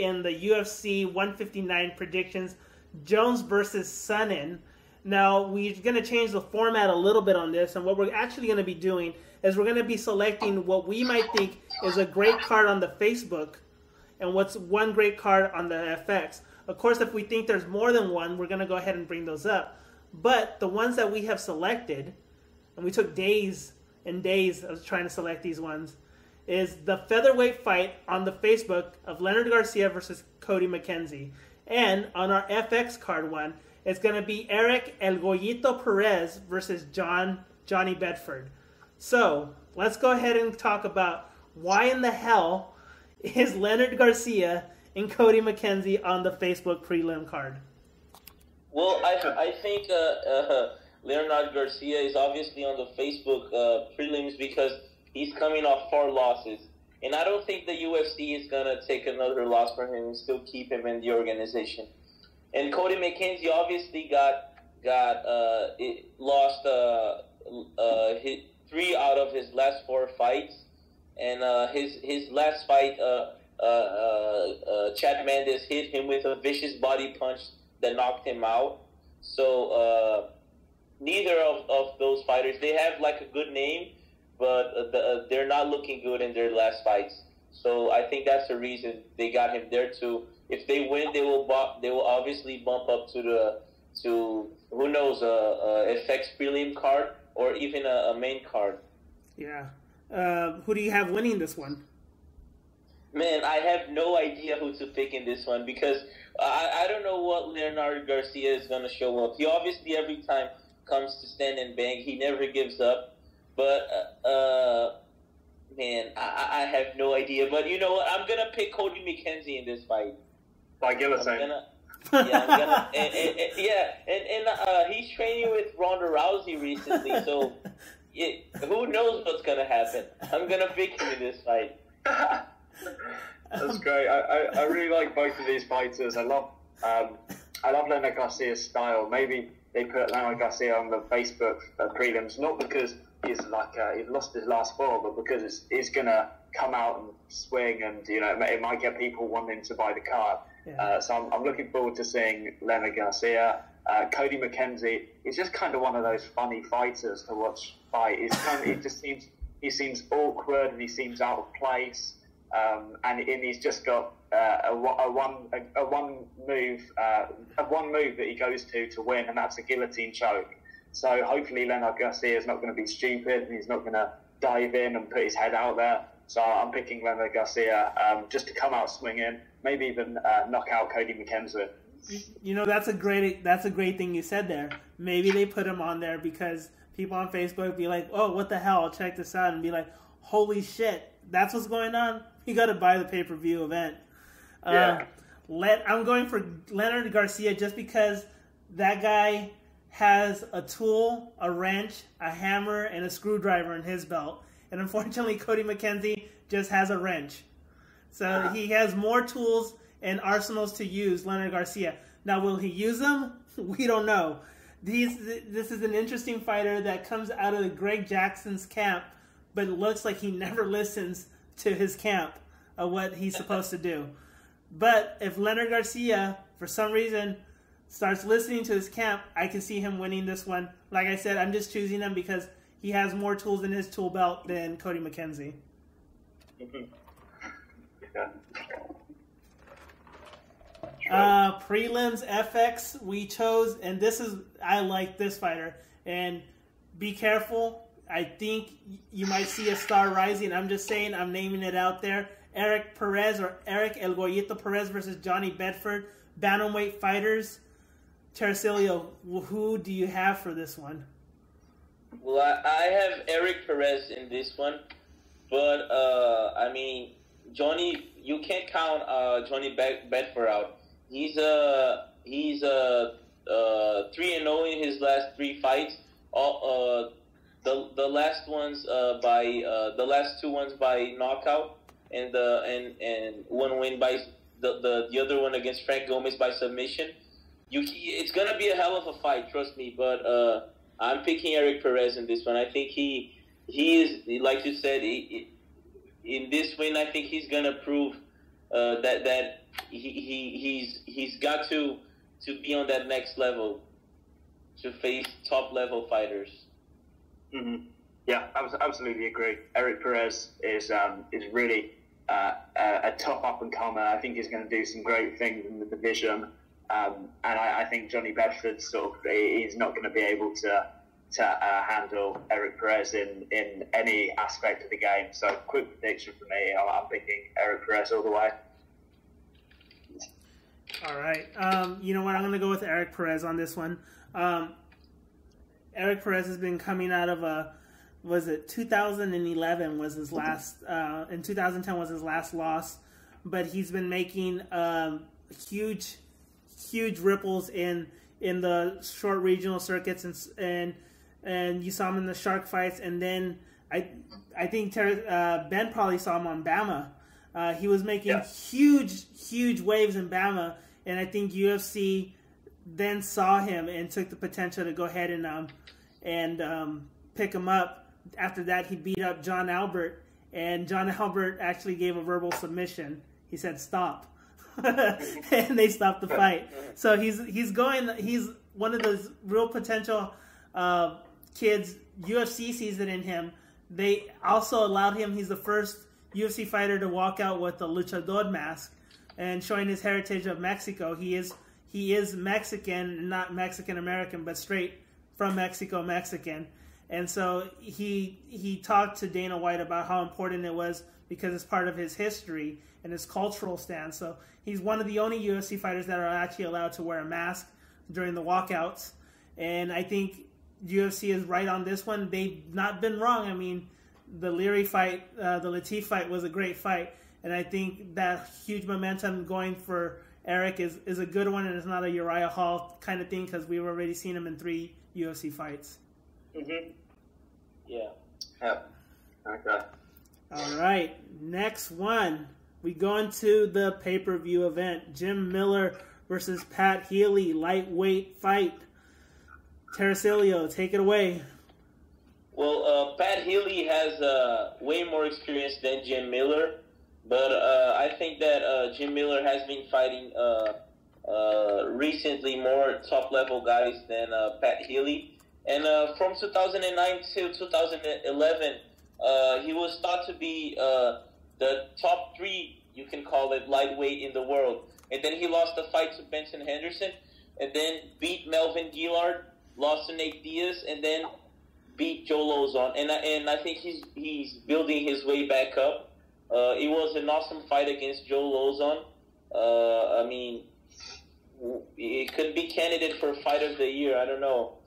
in the UFC 159 predictions, Jones versus Sonnen. Now, we're going to change the format a little bit on this, and what we're actually going to be doing is we're going to be selecting what we might think is a great card on the Facebook and what's one great card on the FX. Of course, if we think there's more than one, we're going to go ahead and bring those up. But the ones that we have selected, and we took days and days of trying to select these ones, is the featherweight fight on the Facebook of Leonard Garcia versus Cody Mckenzie. And on our FX card one, it's going to be Eric El Goyito Perez versus Johnny Bedford. So, let's go ahead and talk about why in the hell is Leonard Garcia and Cody Mckenzie on the Facebook prelim card. Well, I think Leonard Garcia is obviously on the Facebook prelims because he's coming off 4 losses. And I don't think the UFC is going to take another loss from him and still keep him in the organization. And Cody Mckenzie obviously lost 3 out of his last 4 fights. And his last fight, Chad Mendes hit him with a vicious body punch that knocked him out. So neither of those fighters, they have like a good name, but they're not looking good in their last fights. So I think that's the reason they got him there too. If they win, they will obviously bump up to who knows, a FX prelim card or even a main card. Yeah. Who do you have winning this one? Man, I have no idea who to pick in this one because I don't know what Leonard Garcia is going to show up. He obviously every time comes to stand and bang. He never gives up. But, man, I have no idea. But you know what? I'm going to pick Cody Mckenzie in this fight. By guillotine. He's training with Ronda Rousey recently, so who knows what's going to happen. I'm going to pick him in this fight. That's great. I really like both of these fighters. I love Leonard Garcia's style. Maybe they put Leonard Garcia on the Facebook prelims not because he's lost his last 4, but because it's gonna come out and swing, and it might get people wanting to buy the card. Yeah. So I'm looking forward to seeing Leonard Garcia. Cody Mckenzie is just kind of one of those funny fighters to watch fight. He seems awkward and he seems out of place. And he's just got one move that he goes to win, and that's a guillotine choke. So hopefully Leonard Garcia is not going to be stupid, and he's not going to dive in and put his head out there. So I'm picking Leonard Garcia just to come out swinging, maybe even knock out Cody Mckenzie. That's a great thing you said there. Maybe they put him on there because people on Facebook be like, "Oh, what the hell? I'll check this out," and be like, "Holy shit, that's what's going on." You got to buy the pay-per-view event. Yeah. I'm going for Leonard Garcia just because that guy has a tool, a wrench, a hammer, and a screwdriver in his belt. And unfortunately, Cody Mckenzie just has a wrench. So he has more tools and arsenals to use, Leonard Garcia. Now, will he use them? We don't know. This is an interesting fighter that comes out of Greg Jackson's camp, but it looks like he never listens to his camp of what he's supposed to do. But if Leonard Garcia, for some reason, starts listening to his camp, I can see him winning this one. Like I said, I'm just choosing him because he has more tools in his tool belt than Cody Mckenzie. Prelims FX we chose, and I like this fighter. And be careful. I think you might see a star rising. I'm just saying, I'm naming it out there. Eric El Goyito Perez versus Johnny Bedford, bantamweight fighters. Tercilio, who do you have for this one? Well, I have Eric Perez in this one, but Johnny, you can't count Johnny Bedford out. He's 3-0 in his last 3 fights. The last ones the last 2 ones by knockout, and one win by the other one against Frank Gomez by submission. It's gonna be a hell of a fight, trust me. But I'm picking Eric Perez in this one. I think he is, like you said, in this win. I think he's gonna prove that he's got to be on that next level to face top level fighters. Mm-hmm. Yeah, I absolutely agree. Eric Perez is really a top up and comer. I think he's going to do some great things in the division, and I think Johnny Bedford he's not going to be able to handle Eric Perez in any aspect of the game. So, quick prediction for me: I'm picking Eric Perez all the way. All right. You know what? I'm going to go with Eric Perez on this one. Eric Perez has been coming out of 2011 was his last, in 2010 was his last loss, but he's been making huge ripples in the short regional circuits, and you saw him in the Shark fights, and then I think Ben probably saw him on Bama. He was making huge waves in Bama, and I think UFC then saw him and took the potential to go ahead and pick him up. After that, he beat up John Albert, and John Albert actually gave a verbal submission. He said, "Stop," and they stopped the fight. So he's one of those real potential kids. UFC sees it in him. They also allowed him. He's the first UFC fighter to walk out with the luchador mask and showing his heritage of Mexico. He is Mexican, not Mexican American, but straight from Mexico, Mexican. And so he talked to Dana White about how important it was because it's part of his history and his cultural stance. So he's one of the only UFC fighters that are actually allowed to wear a mask during the walkouts. And I think UFC is right on this one. They've not been wrong. I mean, the Leary fight, the Latif fight was a great fight. And I think that huge momentum going for Eric is a good one, and it's not a Uriah Hall kind of thing because we've already seen him in 3 UFC fights. Mm-hmm. Yeah. Okay. All right. Next one. We go into the pay-per-view event. Jim Miller versus Pat Healy Lightweight fight. Terracilio, take it away. Well, Pat Healy has way more experience than Jim Miller, but I think that Jim Miller has been fighting recently more top-level guys than Pat Healy. And from 2009 to 2011, he was thought to be the top 3, you can call it, lightweight in the world. And then he lost the fight to Benson Henderson, and then beat Melvin Gillard, lost to Nate Diaz, and then beat Joe Lozon. And I think he's building his way back up. It was an awesome fight against Joe Lozon. I mean, it could be candidate for Fight of the Year. I don't know.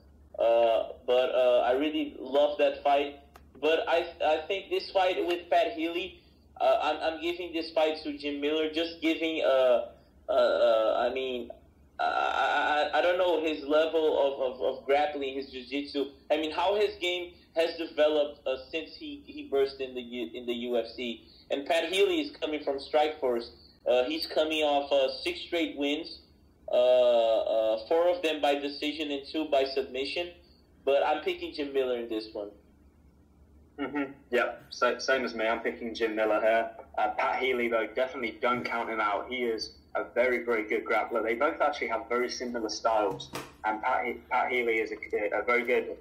But I really love that fight. But I think this fight with Pat Healy, I'm giving this fight to Jim Miller, just giving, I mean, I don't know his level of grappling, his jiu-jitsu. I mean, how his game has developed since he burst in the UFC. And Pat Healy is coming from Strikeforce. He's coming off 6 straight wins. 4 of them by decision and 2 by submission, but I'm picking Jim Miller in this one. Mm-hmm. Yeah, same as me. I'm picking Jim Miller here. Pat Healy, though, definitely don't count him out. He is a very, very good grappler. They both actually have very similar styles, and Pat Healy is a very good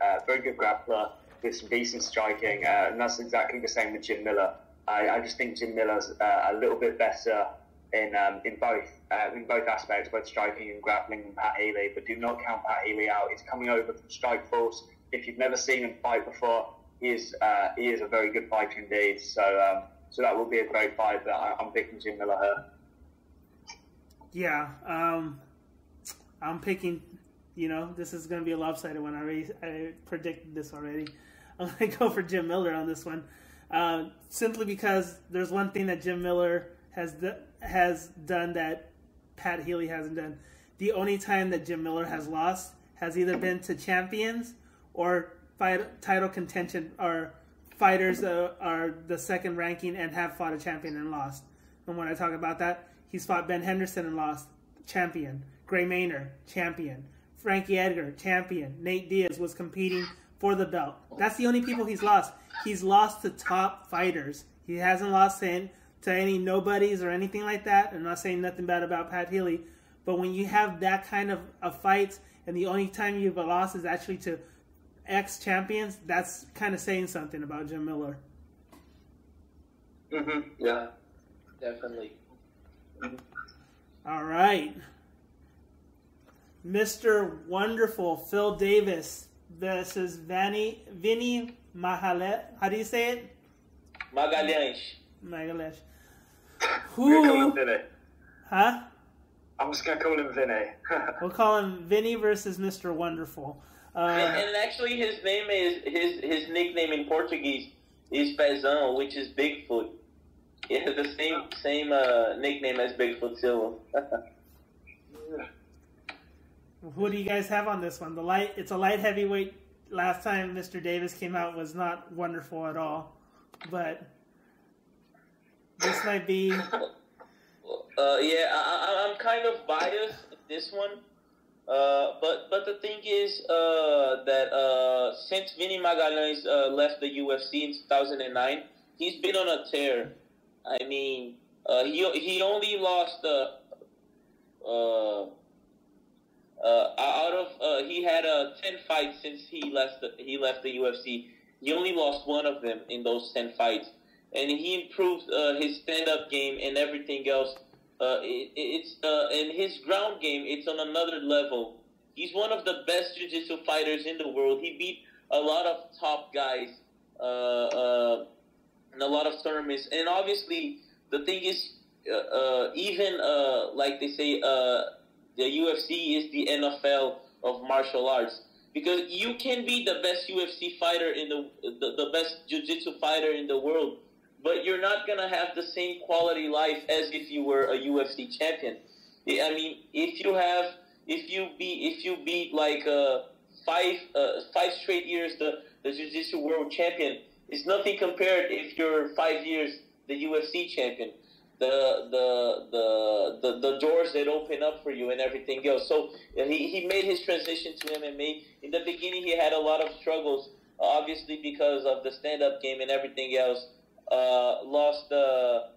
grappler with some decent striking, and that's exactly the same with Jim Miller. I just think Jim Miller's a little bit better in both aspects, both striking and grappling, than Pat Healy. But do not count Pat Healy out. He's coming over from Strikeforce. If you've never seen him fight before, he is a very good fighter indeed. So that will be a great fight. But I'm picking Jim Miller here. Yeah, I'm picking. You know, this is going to be a lopsided one. I predicted this already. I'm going to go for Jim Miller on this one, simply because there's one thing that Jim Miller has done that Pat Healy hasn't done. The only time that Jim Miller has lost has either been to champions or title contention, or fighters that are the second ranking and have fought a champion and lost. And when I talk about that, he's fought Ben Henderson and lost, champion. Gray Maynard, champion. Frankie Edgar, champion. Nate Diaz was competing for the belt. That's the only people he's lost. He's lost to top fighters. He hasn't lost to to any nobodies or anything like that. I'm not saying nothing bad about Pat Healy, but when you have that kind of fights and the only time you've lost is actually to ex-champions, that's kind of saying something about Jim Miller. Yeah, definitely. All right. Mr. Wonderful Phil Davis versus Vinny Magalhães. How do you say it? Magalhães. Who? Huh? I'm just going to call him Vinny. We'll call him Vinny versus Mr. Wonderful. And actually, his name is his nickname in Portuguese is Pezão, which is Bigfoot. It has the same nickname as Bigfoot Silva. Who do you guys have on this one? It's a light heavyweight. Last time Mr. Davis came out was not wonderful at all, but this might be. I'm kind of biased in this one, but the thing is that since Vinny Magalhães left the UFC in 2009, he's been on a tear. I mean, he only lost he had 10 fights since he left the UFC. He only lost one of them in those 10 fights, and he improved his stand-up game and everything else. And his ground game, it's on another level. He's one of the best jiu-jitsu fighters in the world. He beat a lot of top guys in a lot of tournaments. And obviously, the thing is, even like they say, the UFC is the NFL of martial arts, because you can be the best UFC fighter in the best jiu-jitsu fighter in the world, but you're not gonna have the same quality life as if you were a UFC champion. I mean, if you beat like 5 straight years the jiu-jitsu world champion, it's nothing compared if you're 5 years the UFC champion. The doors that open up for you and everything else. So he made his transition to MMA. In the beginning, he had a lot of struggles, obviously because of the stand-up game and everything else. Lost the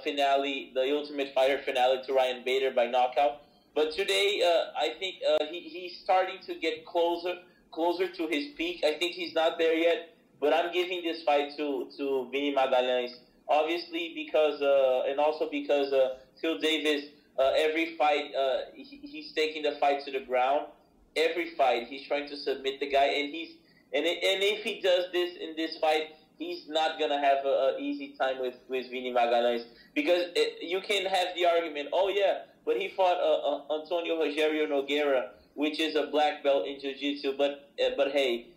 finale, the Ultimate Fighter finale to Ryan Bader by knockout. But today, I think he's starting to get closer to his peak. I think he's not there yet, but I'm giving this fight to Vinny Magalhães. Obviously, because and also because Phil Davis, every fight he's taking the fight to the ground. Every fight he's trying to submit the guy, and if he does this in this fight, he's not gonna have an easy time with Vinny Magalhães, because you can have the argument, oh yeah, but he fought Antonio Rogério Nogueira, which is a black belt in jiu-jitsu, but hey,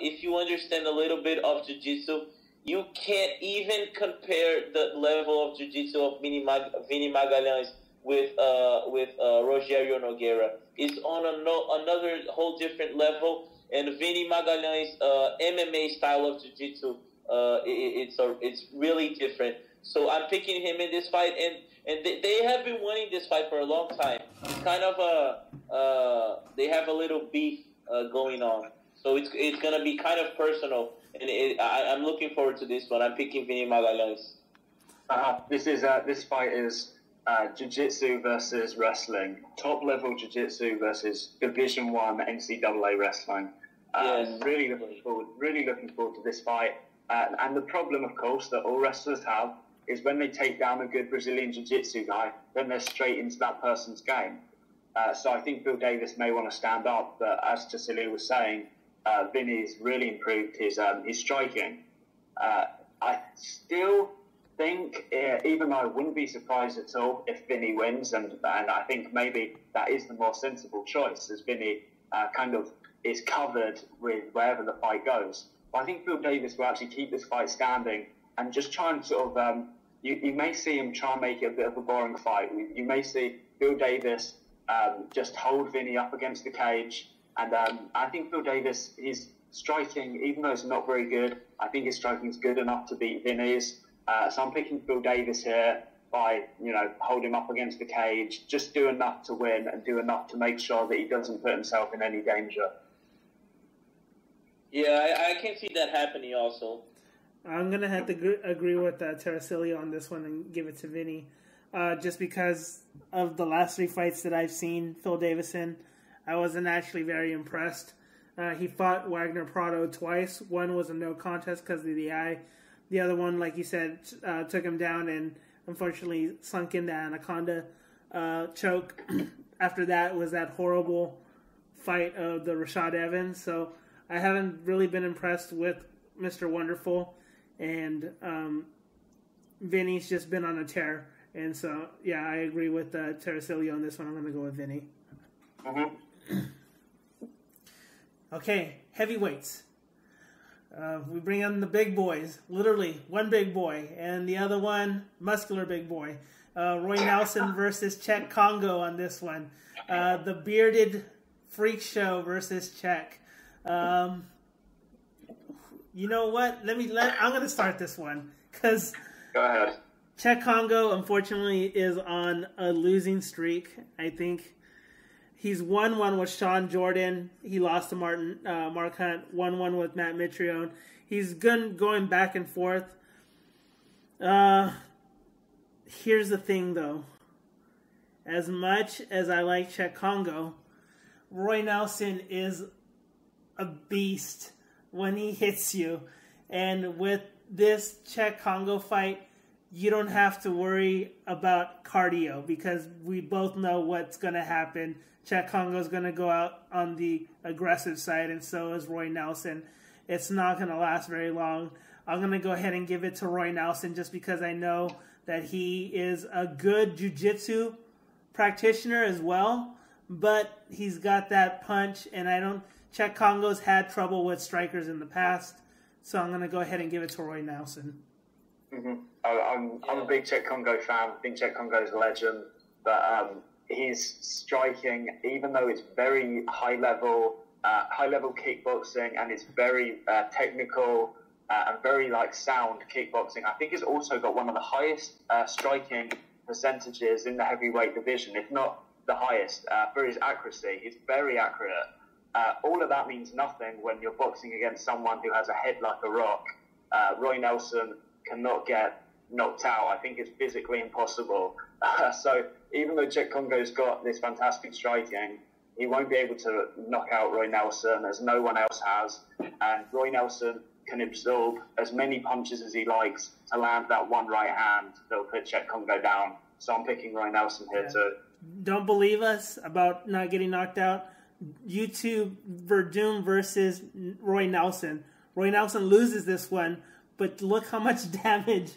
if you understand a little bit of jiu-jitsu, you can't even compare the level of jiu-jitsu of Vinny Magalhães with Rogério Nogueira. It's on another whole different level, and Vinny Magalhães' MMA style of jiu-jitsu, it's really different. So I'm picking him in this fight, and they have been winning this fight for a long time. It's kind of they have a little beef going on. So it's gonna be kind of personal, and I'm looking forward to this one. I'm picking Vinny Magalhães. This fight is jiu-jitsu versus wrestling, top level jiu-jitsu versus Division 1 NCAA wrestling. Yes. Really looking forward to this fight. And the problem, of course, that all wrestlers have is when they take down a good Brazilian jiu-jitsu guy, then they're straight into that person's game. So I think Phil Davis may want to stand up, but as Tassili was saying, Vinny's really improved his striking. I still think, even though I wouldn't be surprised at all if Vinny wins, and I think maybe that is the more sensible choice, as Vinny kind of is covered with wherever the fight goes. But I think Phil Davis will actually keep this fight standing and just try and sort of, you may see him try and make it a bit of a boring fight. You may see Phil Davis just hold Vinny up against the cage. And I think Phil Davis, his striking, even though it's not very good, I think his striking is good enough to beat Vinny's. So I'm picking Phil Davis here by, hold him up against the cage, just do enough to win and do enough to make sure that he doesn't put himself in any danger. Yeah, I can see that happening also. I'm going to have to agree with Tarasilio on this one and give it to Vinny. Just because of the last 3 fights that I've seen Phil Davison, I wasn't actually very impressed. He fought Wagner Prado twice. One was a no contest because of the eye. The other one, like you said, took him down and unfortunately sunk in the anaconda choke. After that was that horrible fight of the Rashad Evans. So I haven't really been impressed with Mr. Wonderful. And Vinny's just been on a tear. And so, yeah, I agree with Tarasilio on this one. I'm going to go with Vinny. Mm-hmm. Okay, heavyweights. We bring in the big boys. Literally, one big boy. And the other one, muscular big boy. Roy Nelson versus Cheick Kongo on this one. The bearded freak show versus Cheick. You know what? I'm going to start this one. Go ahead. Cheick Kongo, unfortunately, is on a losing streak. I think he's 1-1 with Sean Jordan. He lost to Mark Hunt. 1-1 with Matt Mitrione. He's going back and forth. Here's the thing, though. As much as I like Cheick Kongo, Roy Nelson is a beast when he hits you. And with this Cheick Kongo fight, you don't have to worry about cardio because we both know what's going to happen. Cheick Kongo's going to go out on the aggressive side, and so is Roy Nelson. It's not going to last very long. I'm going to go ahead and give it to Roy Nelson just because I know that he is a good jiu-jitsu practitioner as well, but he's got that punch, and Cheick Kongo's had trouble with strikers in the past, so I'm going to go ahead and give it to Roy Nelson. Mm-hmm. I'm a big Cheick Kongo fan. I think Cheick Kongo is a legend, but his striking, even though it's very high level kickboxing, and it's very technical and very sound kickboxing, I think he's also got one of the highest striking percentages in the heavyweight division, if not the highest, for his accuracy. He's very accurate. All of that means nothing when you're boxing against someone who has a head like a rock. Roy Nelson cannot get knocked out. I think it's physically impossible. So even though Cheick Kongo's got this fantastic striking, he won't be able to knock out Roy Nelson as no one else has. And Roy Nelson can absorb as many punches as he likes to land that one right hand that'll put Cheick Kongo down. So I'm picking Roy Nelson here too. Don't believe us about not getting knocked out? YouTube Verdum versus Roy Nelson. Roy Nelson loses this one, but look how much damage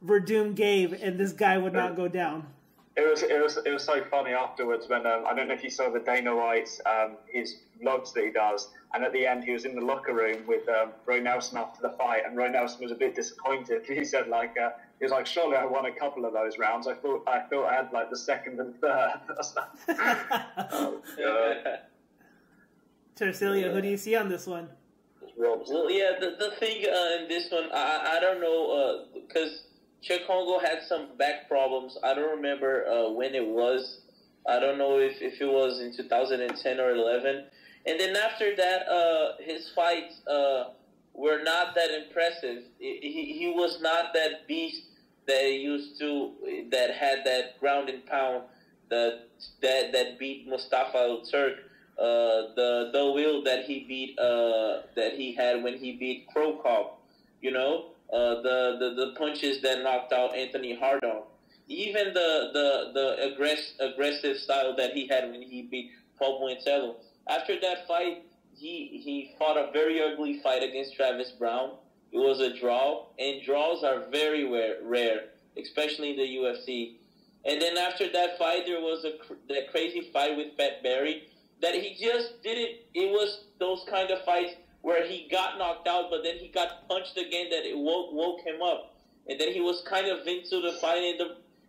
Verdum gave, and this guy would not go down. It was so funny afterwards when I don't know if you saw the Dana White's his vlogs that he does, and at the end he was in the locker room with Roy Nelson after the fight, and Roy Nelson was a bit disappointed. He said he was like, surely I won a couple of those rounds. I thought I had the second and third. Tercelia, who do you see on this one? Well, yeah, the thing in this one, I don't know, because Cheick Kongo had some back problems. I don't remember when it was. I don't know if it was in 2010 or 11. And then after that, his fights were not that impressive. He was not that beast that he used to, that had that ground and pound that beat Mustafa Al-Turk. The will that he beat that he had when he beat Crow Cop, the punches that knocked out Anthony Hardon, even the aggressive style that he had when he beat Paul Buentello. After that fight, he fought a very ugly fight against Travis Brown. It was a draw, and draws are very rare, especially in the UFC. And then after that fight, there was that crazy fight with Pat Barry. That he just didn't. It was those kind of fights where he got knocked out, but then he got punched again. That it woke him up, and then he was kind of into the fight.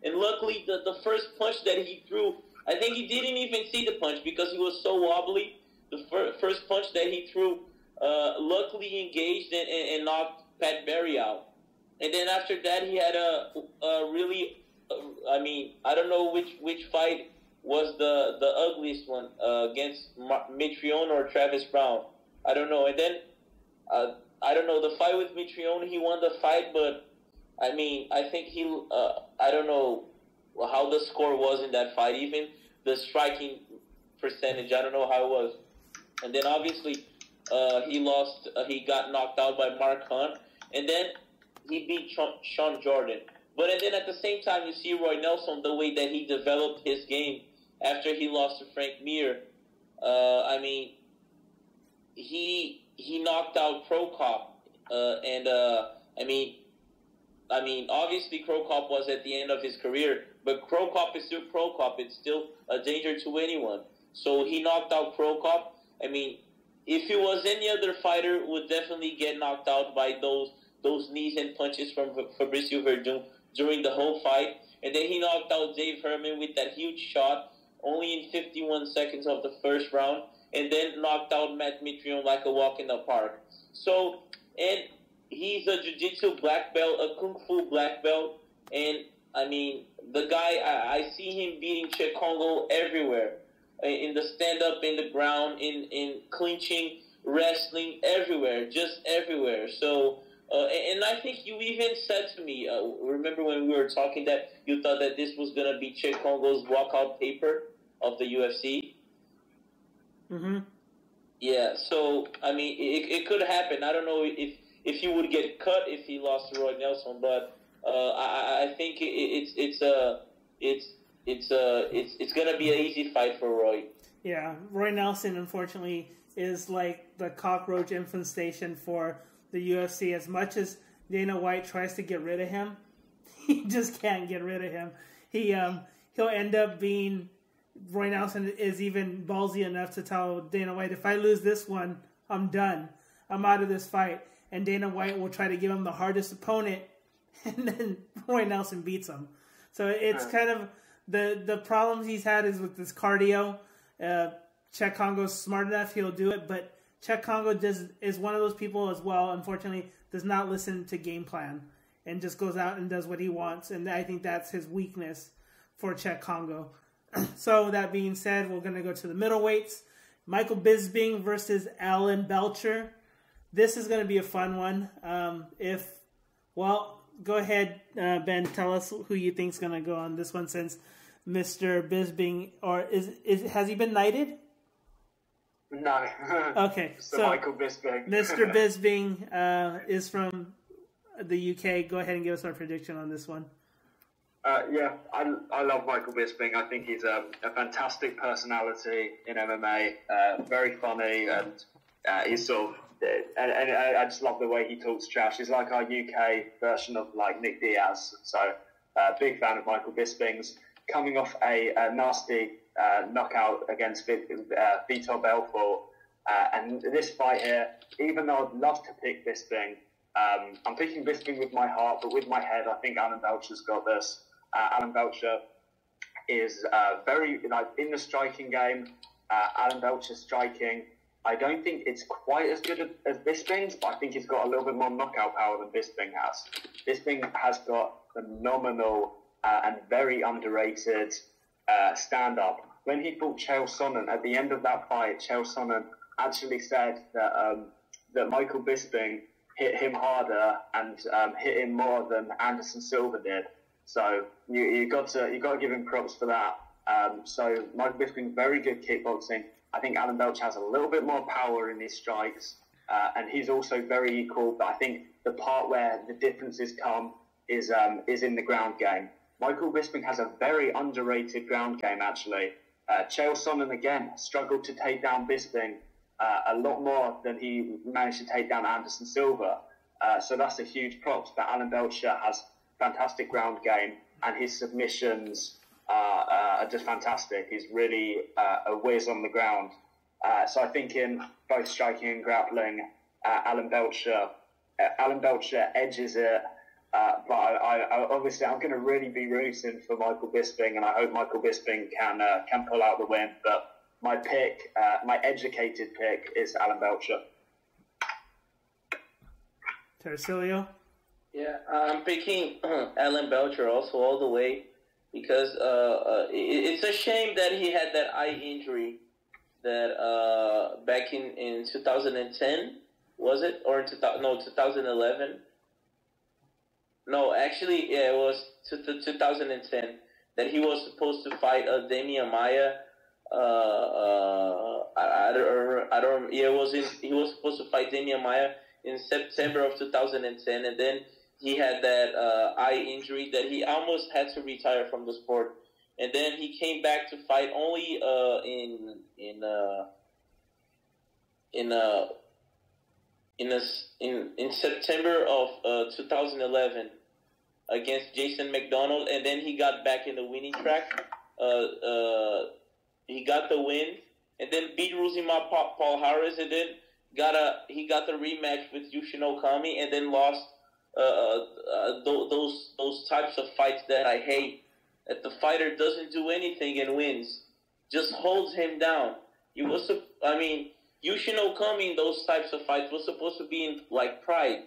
And luckily, the first punch that he threw, I think he didn't even see the punch because he was so wobbly. The first punch that he threw, luckily engaged and knocked Pat Barry out. And then after that, he had a really, I don't know which fight was the ugliest one against Mitrione or Travis Brown. I don't know. And then I don't know, the fight with Mitrione, he won the fight, but I mean, I think I don't know how the score was in that fight, even the striking percentage, I don't know how it was. And then obviously he lost, he got knocked out by Mark Hunt, and then he beat Sean Jordan. But and then at the same time, you see Roy Nelson, the way that he developed his game after he lost to Frank Mir. I mean, he knocked out Pro Cop, and I mean, obviously Pro Cop was at the end of his career, but Pro Cop is still Pro Cop. It's still a danger to anyone. So he knocked out Pro Cop. I mean, if it was any other fighter, would definitely get knocked out by those knees and punches from Fabricio Verdun during the whole fight. And then he knocked out Dave Herman with that huge shot only in 51 seconds of the first round, and then knocked out Matt Mitrione like a walk in the park. So, and he's a jiu-jitsu black belt, a kung fu black belt, and I mean, the guy, I see him beating Cheick Kongo everywhere, in the stand-up, in the ground, in clinching, wrestling, everywhere, just everywhere. So, and I think you even said to me, remember when we were talking that you thought that this was going to be Cheick Kongo's walkout paper of the UFC? Mm-hmm. Yeah, so, I mean, it could happen. I don't know if he would get cut if he lost to Roy Nelson, but I think it's going to be an easy fight for Roy. Yeah, Roy Nelson, unfortunately, is like the cockroach infestation for the UFC. As much as Dana White tries to get rid of him, he just can't get rid of him. He'll end up being... Roy Nelson is even ballsy enough to tell Dana White, if I lose this one, I'm done. I'm out of this fight. And Dana White will try to give him the hardest opponent, and then Roy Nelson beats him. So it's kind of the problems he's had is with this cardio. Cheick Kongo's smart enough, he'll do it, but Cheick Kongo is one of those people as well, unfortunately, does not listen to game plan and just goes out and does what he wants. And I think that's his weakness for Cheick Kongo. So that being said, we're going to go to the middleweights. Michael Bisping versus Alan Belcher. This is going to be a fun one. Go ahead, Ben. Tell us who you think is going to go on this one, since Mr. Bisping, or has he been knighted? No. Okay, so Michael Bisping. Mr. Bisping is from the UK. Go ahead and give us our prediction on this one. Yeah, I love Michael Bisping. I think he's a fantastic personality in MMA, very funny, and he's sort of, and I just love the way he talks trash. He's like our UK version of like Nick Diaz. So, big fan of Michael Bisping's. Coming off a nasty knockout against Vitor Belfort, and this fight here, even though I'd love to pick Bisping, I'm picking Bisping with my heart, but with my head, I think Alan Belcher's got this. Alan Belcher is very, like, in the striking game. Alan Belcher's striking, I don't think it's quite as good as Bisping's, but I think he's got a little bit more knockout power than Bisping has. Bisping has got phenomenal and very underrated stand-up. When he fought Chael Sonnen, at the end of that fight, Chael Sonnen actually said that Michael Bisping hit him harder and hit him more than Anderson Silva did. So you got to give him props for that. So Michael Bisping, very good kickboxing. I think Alan Belcher has a little bit more power in his strikes, and he's also very equal. But I think the part where the differences come is in the ground game. Michael Bisping has a very underrated ground game, actually. Chael Sonnen, again, struggled to take down Bisping a lot more than he managed to take down Anderson Silva. So that's a huge props. But Alan Belcher has fantastic ground game, and his submissions are just fantastic. He's really a whiz on the ground. So I think in both striking and grappling, Alan Belcher edges it. But I obviously I'm going to really be rooting for Michael Bisping, and I hope Michael Bisping can pull out the win. But my pick, my educated pick, is Alan Belcher. Tercilio? Yeah, I'm picking Alan Belcher also all the way, because it's a shame that he had that eye injury that back in 2010, Was it? Or in 2011? No, actually, yeah, it was 2010 that he was supposed to fight Damian Maia. I don't. Yeah, he was supposed to fight Damian Maia in September of 2010, and then he had that eye injury that he almost had to retire from the sport. And then he came back to fight only in September of 2011 against Jason McDonald, and then he got back in the winning track. He got the win, and then beat Rousimar Paul Harris, and then he got the rematch with Yushin Okami, and then lost those types of fights that I hate. That the fighter doesn't do anything and wins, just holds him down. Yushin Okami in those types of fights was supposed to be in like pride.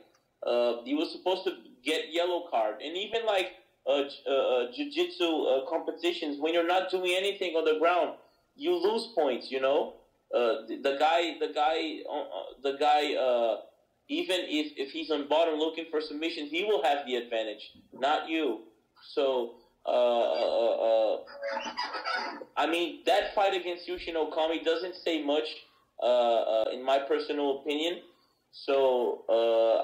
He was supposed to get yellow card, and even like jiu-jitsu competitions, when you're not doing anything on the ground, you lose points. You know, the guy, even if he's on bottom looking for submissions, he will have the advantage, not you. So. I mean, that fight against Yushin Okami doesn't say much, in my personal opinion. So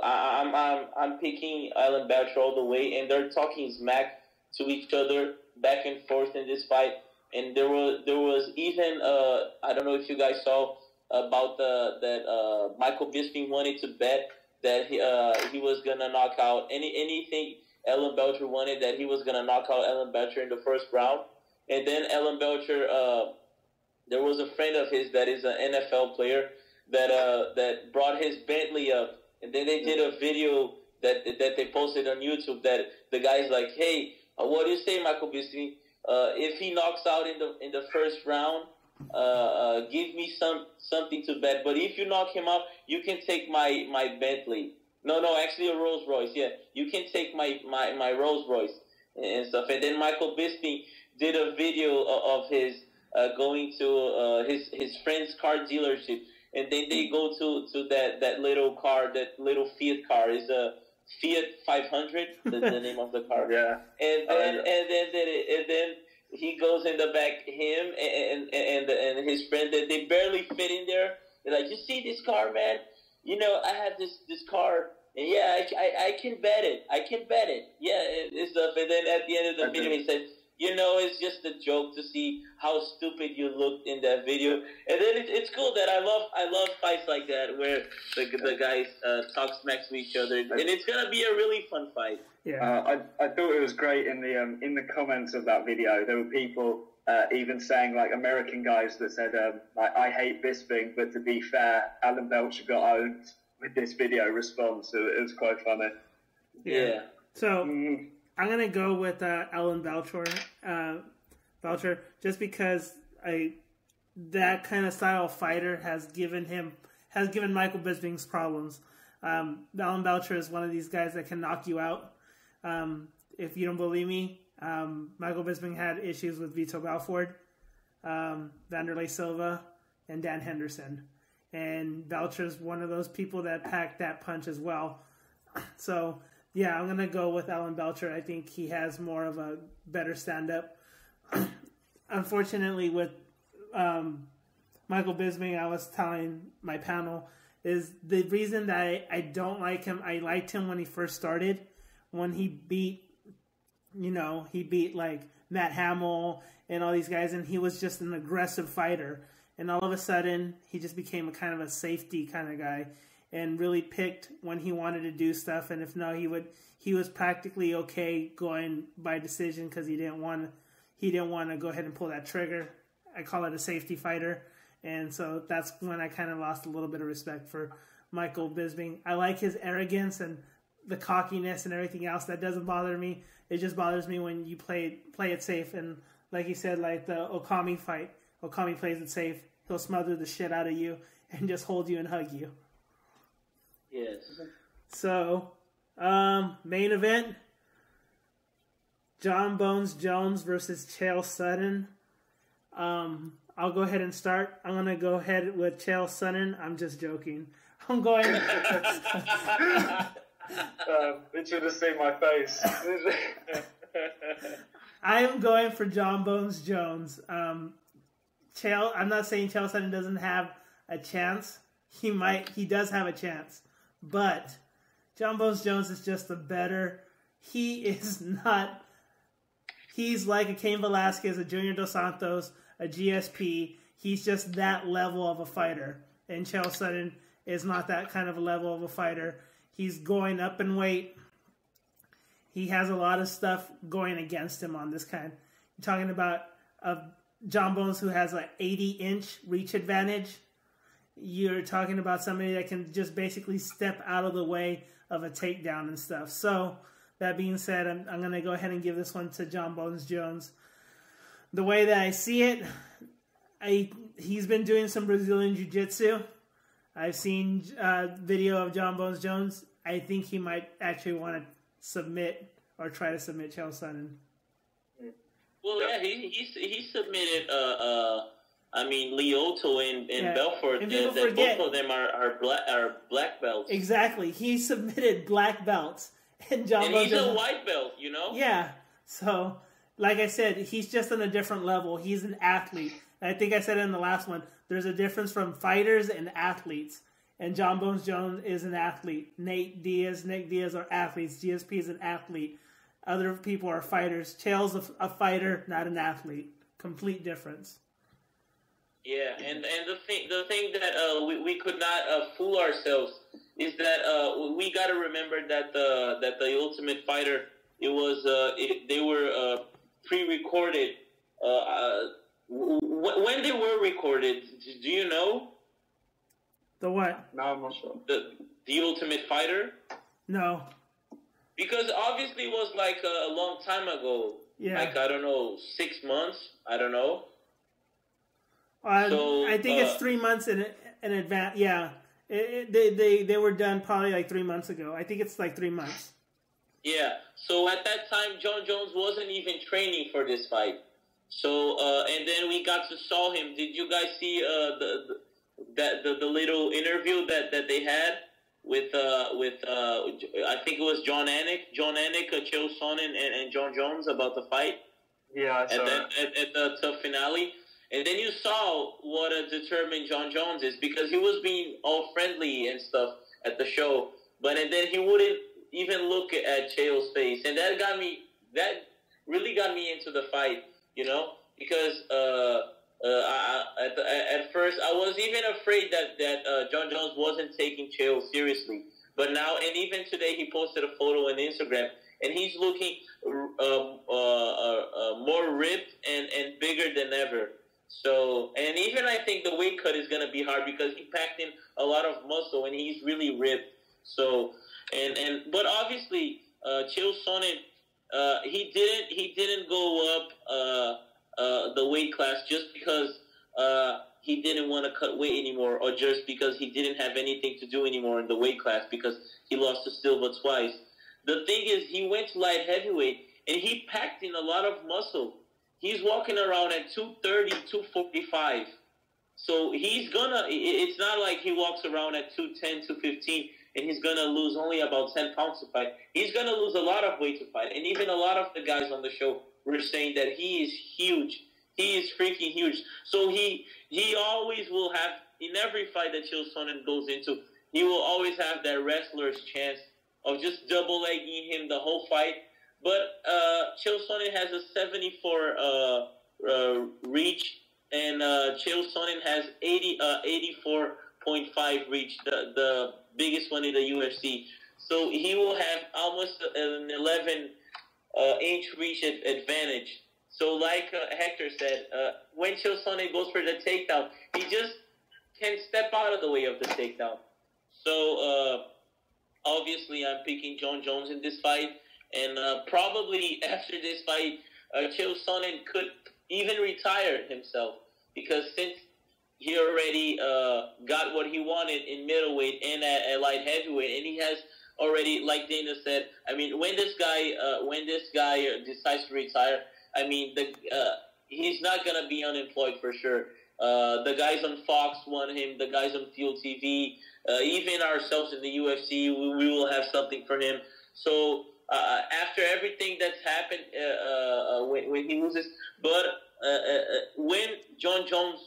I'm picking Alan Belcher all the way, and they're talking smack to each other back and forth in this fight. And there was even I don't know if you guys saw about that Michael Bisping wanted to bet that he was gonna knock out anything. Alan Belcher wanted that he was going to knock out Alan Belcher in the first round. And then Alan Belcher, there was a friend of his that is an NFL player that brought his Bentley up. And then they did a video that they posted on YouTube that the guy's like, hey, what do you say, Michael Bisping? If he knocks out in the first round, give me something to bet. But if you knock him out, you can take my Bentley. No, actually a Rolls Royce. Yeah, you can take my Rolls Royce and stuff. And then Michael Bisping did a video of his going to his friend's car dealership, and then they go to that little car, that little Fiat car. Is a Fiat 500, the name of the car. Yeah. And then he goes in the back, him and his friend, that they barely fit in there. They're like, you see this car, man? You know, I have this car, and yeah, I can bet it. Yeah, and stuff. And then at the end of the video, he said, you know, it's just a joke to see how stupid you looked in that video. And then it's cool that I love fights like that where the guys talk smack to each other, and it's gonna be a really fun fight. Yeah, I thought it was great in the comments of that video. There were people even saying, like, American guys that said, I hate Bisping, but to be fair, Alan Belcher got owned with this video response. So it was quite funny. Yeah. So I'm gonna go with Alan Belcher, just because that kind of style of fighter has given Michael Bisping's problems. Alan Belcher is one of these guys that can knock you out. If you don't believe me, Michael Bisping had issues with Vitor Belfort, Vanderlei Silva, and Dan Henderson. And Belcher's one of those people that packed that punch as well. So, yeah, I'm going to go with Alan Belcher. I think he has more of a better stand-up. Unfortunately, with Michael Bisping, I was telling my panel, is the reason that I don't like him. I liked him when he first started, when he beat like Matt Hamill and all these guys, and he was just an aggressive fighter. And all of a sudden, he just became a kind of a safety kind of guy, and really picked when he wanted to do stuff. And if no, he was practically okay going by decision because he didn't want to go ahead and pull that trigger. I call it a safety fighter. And so that's when I kind of lost a little bit of respect for Michael Bisping. I like his arrogance and the cockiness and everything else. That doesn't bother me. It just bothers me when you play it safe. And like you said, like the Okami fight, Okami plays it safe. He'll smother the shit out of you and just hold you and hug you. Yes. So, main event, John Bones Jones versus Chael Sonnen. I'll go ahead and start. I'm going to go ahead with Chael Sonnen. I'm just joking. I'm going. It should have seen my face. I am going for John Bones Jones. I'm not saying Chael Sonnen doesn't have a chance. He does have a chance, but John Bones Jones is just the better. He is not. He's like a Cain Velasquez, a Junior Dos Santos, a GSP. He's just that level of a fighter, and Chael Sonnen is not that kind of a level of a fighter. He's going up in weight. He has a lot of stuff going against him on this kind. You're talking about John Bones who has an 80-inch reach advantage. You're talking about somebody that can just basically step out of the way of a takedown and stuff. So, that being said, I'm going to go ahead and give this one to John Bones Jones. The way that I see it, he's been doing some Brazilian Jiu-Jitsu. I've seen video of John Bones Jones. I think he might actually want to submit or try to submit Chael Sonnen. Well, yeah, he submitted. Lyoto and Belcher. And both of them are black belts. Exactly, he submitted black belts, and John Bones he's a white belt. You know. Yeah. So, like I said, he's just on a different level. He's an athlete. I think I said it in the last one. There's a difference from fighters and athletes. And John Bones Jones is an athlete. Nick Diaz are athletes. GSP is an athlete. Other people are fighters. Chael's a fighter, not an athlete. Complete difference. Yeah, and the thing that we could not fool ourselves is that we got to remember that the Ultimate Fighter, they were pre-recorded. When they were recorded, do you know? The what? No, I'm not sure. The Ultimate Fighter? No. Because obviously it was like a long time ago. Yeah. Like, I don't know, 6 months? I don't know. I think it's 3 months in advance. Yeah. They were done probably like 3 months ago. I think it's like 3 months. Yeah. So at that time, John Jones wasn't even training for this fight. So, and then we got to saw him. Did you guys see the little interview that they had with I think it was John Anik, Chael Sonnen, and John Jones about the fight? Yeah, I saw at the finale. And then you saw what a determined John Jones is, because he was being all friendly and stuff at the show, and then he wouldn't even look at Chael's face, and that really got me into the fight, you know, because at first I was even afraid that John Jones wasn't taking Chael seriously, but now, and even today he posted a photo on Instagram, and he's looking more ripped and bigger than ever. So, and even I think the weight cut is going to be hard because he packed in a lot of muscle and he's really ripped. So, but obviously, Chael Sonnen, he didn't go up the weight class just because he didn't want to cut weight anymore, or just because he didn't have anything to do anymore in the weight class because he lost to Silva twice. The thing is, he went to light heavyweight and he packed in a lot of muscle. He's walking around at 230, 245. So it's not like he walks around at 210, 215, and he's going to lose only about 10 pounds to fight. He's going to lose a lot of weight to fight. And even a lot of the guys on the show were saying that he is huge. He is freaking huge. So he always will have, in every fight that Chael Sonnen goes into, he will always have that wrestler's chance of just double-legging him the whole fight. But Chael Sonnen has a 74 reach, and Chael Sonnen has 84.5 reach, the biggest one in the UFC. So he will have almost an 11-inch reach advantage. So like Hector said, when Chael Sonnen goes for the takedown, he just can step out of the way of the takedown. So obviously I'm picking John Jones in this fight. And probably after this fight, Chael Sonnen could even retire himself, because since he already got what he wanted in middleweight and at light heavyweight, and he has already, like Dana said, I mean, when this guy decides to retire, I mean, he's not going to be unemployed for sure. The guys on Fox want him. The guys on Fuel TV, even ourselves in the UFC, we will have something for him. So after everything that's happened, when he loses, but when John Jones,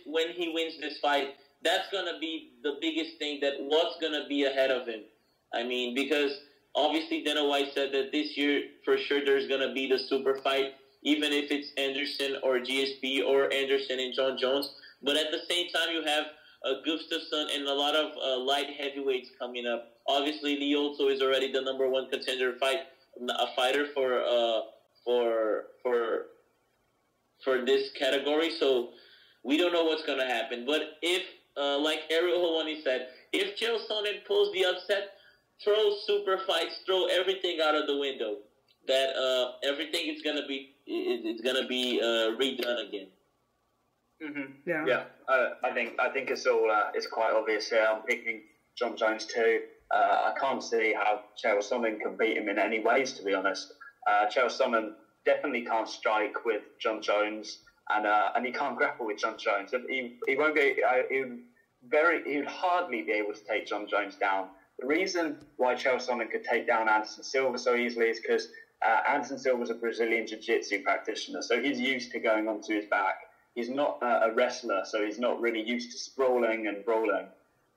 when he wins this fight, that's going to be the biggest thing, that what's going to be ahead of him. I mean, because obviously Dana White said that this year, for sure, there's going to be the super fight, even if it's Anderson or GSP or Anderson and John Jones. But at the same time, you have Gustafsson and a lot of light heavyweights coming up. Obviously, Lyoto is already the number one contender fighter for this category. So we don't know what's going to happen. But if, like Ariel Helwani said, if Chael Sonnen pulls the upset, throw super fights, throw everything out of the window. That everything is going to be redone again. Mm-hmm. Yeah. I think it's all it's quite obvious here. I'm picking John Jones too. I can't see how Chael Sonnen can beat him in any ways, to be honest. Chael Sonnen definitely can't strike with John Jones, and he can't grapple with John Jones. He won't be. He would hardly be able to take John Jones down. The reason why Chael Sonnen could take down Anderson Silva so easily is because Anderson Silva was a Brazilian Jiu-Jitsu practitioner, so he's used to going onto his back. He's not a wrestler, so he's not really used to sprawling and brawling.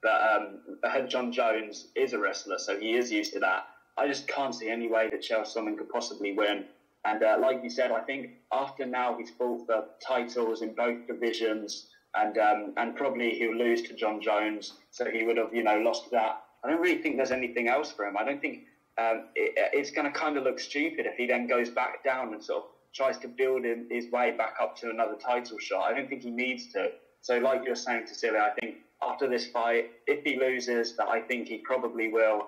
But John Jones is a wrestler, so he is used to that. I just can't see any way that Chael Sonnen could possibly win. And like you said, I think after now he's fought for titles in both divisions, and probably he'll lose to John Jones, so he would have lost that. I don't really think there's anything else for him. I don't think it's going to kind of look stupid if he then goes back down and sort of tries to build his way back up to another title shot. I don't think he needs to. So like you're saying, Cecilia, I think after this fight, if he loses, that I think he probably will,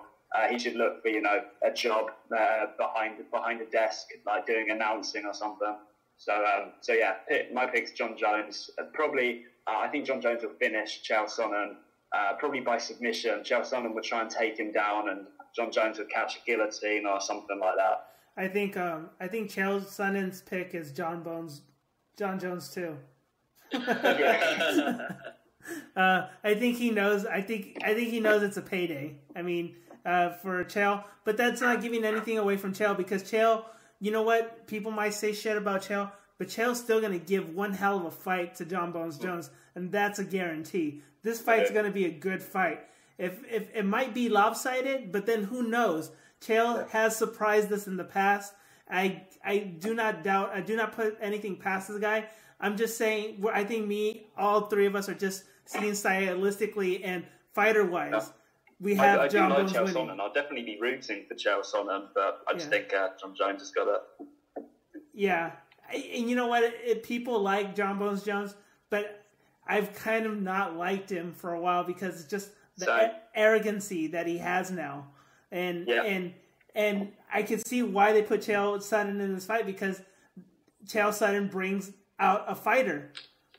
he should look for, a job behind a desk, like doing announcing or something. So yeah, my pick's John Jones. Probably, I think John Jones will finish Chael Sonnen, probably by submission. Chael Sonnen would try and take him down, and John Jones would catch a guillotine or something like that. I think Chael Sonnen's pick is John Jones too. I think he knows. I think he knows it's a payday. I mean, for Chael, but that's not giving anything away from Chael, because Chael, you know what? People might say shit about Chael, but Chael's still going to give one hell of a fight to John Bones Jones, and that's a guarantee. This fight's going to be a good fight. If it might be lopsided, but then who knows? Chael has surprised us in the past. I do not doubt. I do not put anything past this guy. I'm just saying. I think all three of us are just seeing stylistically and fighter-wise. No. We have John Bones winning. Sonnen. I'll definitely be rooting for Chael Sonnen, but I just think John Jones has got it. Yeah, and you know what? People like John Bones Jones, but I've kind of not liked him for a while because it's just the arrogancy that he has now. And I can see why they put Chael Sonnen in this fight, because Chael Sonnen brings out a fighter.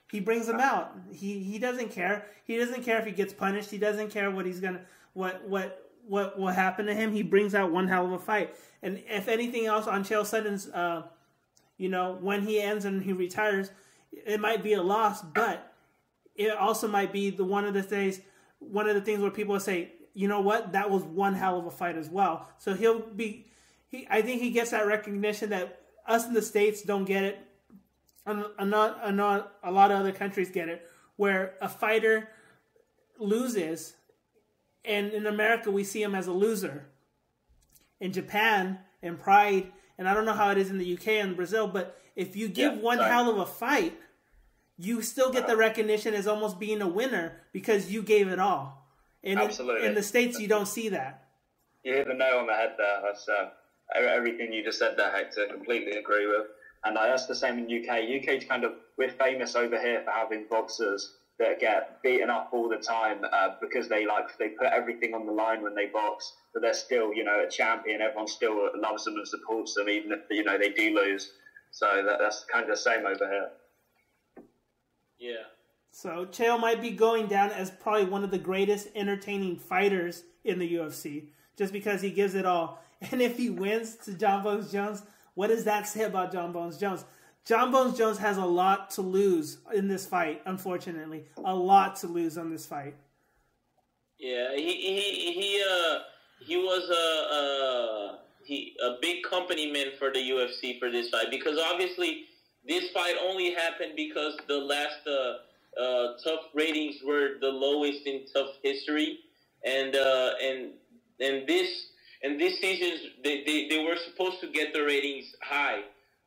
He brings him out. He doesn't care. He doesn't care if he gets punished. He doesn't care what will happen to him. He brings out one hell of a fight. And if anything else on Chael Sonnen's, when he ends and he retires, it might be a loss, but it also might be one of the things where people will say, you know what, that was one hell of a fight as well. So I think he gets that recognition that us in the States don't get it. And a lot of other countries get it, where a fighter loses, and in America we see him as a loser. In Japan and Pride, and I don't know how it is in the UK and Brazil, but if you give one hell of a fight, you still get the recognition as almost being a winner because you gave it all. And absolutely. In the States, you don't see that. You hit the nail on the head there. That's everything you just said there, Hector. Completely agree with. And that's the same in UK. UK's we're famous over here for having boxers that get beaten up all the time because they put everything on the line when they box, but they're still, a champion. Everyone still loves them and supports them, even if, they do lose. So that's kind of the same over here. Yeah. So Chael might be going down as probably one of the greatest entertaining fighters in the UFC, just because he gives it all. And if he wins to John Bones Jones, what does that say about John Bones Jones? John Bones Jones has a lot to lose in this fight, unfortunately. A lot to lose on this fight. Yeah, he was a big company man for the UFC for this fight, because obviously this fight only happened because the last tough ratings were the lowest in tough history, and this season they were supposed to get the ratings high.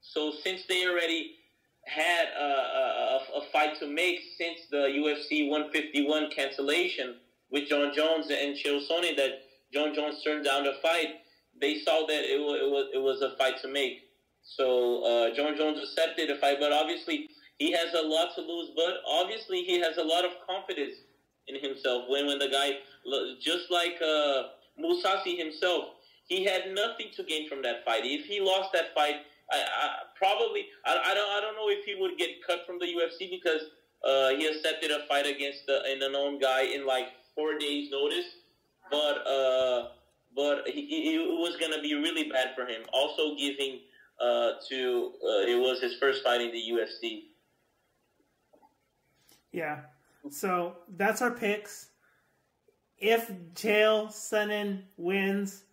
So since they already had a fight to make since the UFC 151 cancellation with Jon Jones and Chael Sonnen, that Jon Jones turned down the fight, they saw that it was a fight to make. So Jon Jones accepted the fight, but obviously he has a lot to lose. But obviously he has a lot of confidence in himself. When the guy, just like Mousasi himself, he had nothing to gain from that fight. If he lost that fight, I don't know if he would get cut from the UFC, because he accepted a fight against an unknown guy in like 4 days' notice. But it was gonna be really bad for him. Also, giving it was his first fight in the UFC. Yeah. So that's our picks. If Chael Sonnen wins,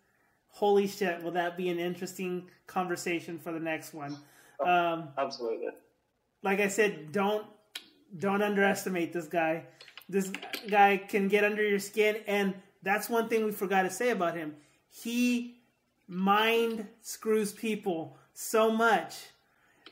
holy shit, will that be an interesting conversation for the next one. Absolutely. Like I said, don't underestimate this guy. This guy can get under your skin, and that's one thing we forgot to say about him. He mind screws people so much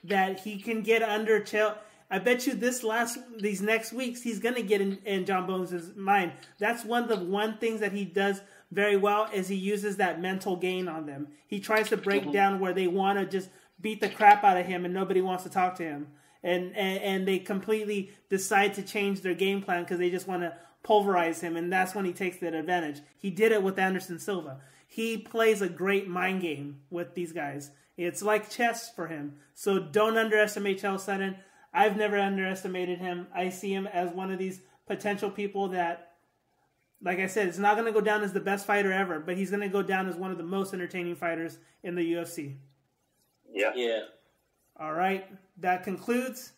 that he can get under Chael. I bet you these next weeks he's gonna get in John Bones' mind. That's one of the things that he does very well, is he uses that mental gain on them. He tries to break down where they want to just beat the crap out of him and nobody wants to talk to him. And they completely decide to change their game plan because they just want to pulverize him, and that's when he takes that advantage. He did it with Anderson Silva. He plays a great mind game with these guys. It's like chess for him. So don't underestimate Chael Sonnen. I've never underestimated him. I see him as one of these potential people that, like I said, it's not going to go down as the best fighter ever, but he's going to go down as one of the most entertaining fighters in the UFC. Yeah. Yeah. All right. That concludes.